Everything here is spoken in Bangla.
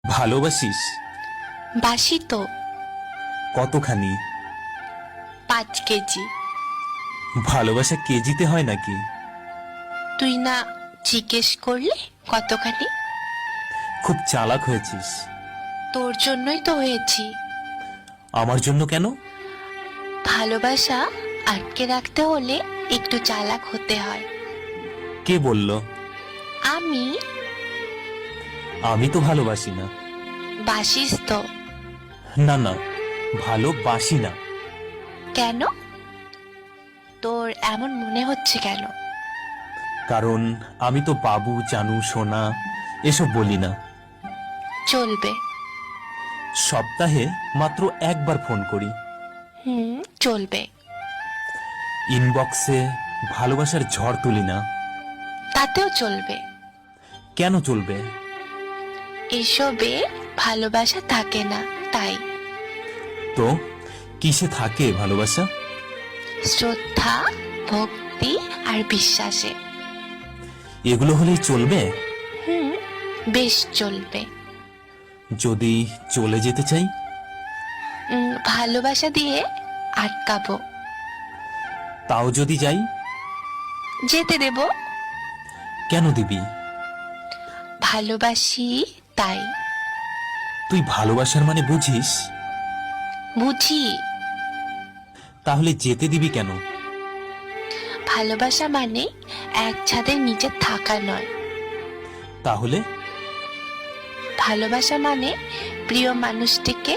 ভালোবাসিস? বাসি তো। কতখানি? 5 কেজি। ভালোবাসা কেজিতে হয় নাকি? তুই না জিজ্ঞেস করলে কতখানি? খুব চালাক হয়েছিস। তোর জন্যই তো হয়েছি। আমার জন্য কেন? ভালোবাসা আটকে রাখতে হলে একটু চালাক হতে হয়। কে বলল? আমি। আমি তো ভালোবাসি না। বাসিস তো। না না, ভালোবাসি না। কেন? তোর এমন মনে হচ্ছে কেন? কারণ আমি তো বাবু, জানু, সোনা এসব বলি না। চলবে। সপ্তাহে মাত্র একবার ফোন করি। চলবে। ইনবক্সে ভালোবাসার ঝড় তুলি না। তাতেও চলবে। কেন চলবে? এসবে ভালোবাসা থাকে না, তাই। তো কিসে থাকে ভালোবাসা? শ্রদ্ধা, ভক্তি আর বিশ্বাসে। এগুলো হলেই চলবে? বেশ চলবে। যদি চলে যেতে চাই? ভালোবাসা দিয়ে আটকাবো। তাও যদি যাই? যেতে দেব। কেন দিবি? ভালোবাসি তাই। তুই ভালোবাসার মানে বুঝিস? বুঝি। তাহলে যেতে দিবি কেন? ভালোবাসা মানে এক ছাদের নিচে থাকা নয়। তাহলে? ভালোবাসা মানে প্রিয় মানুষটিকে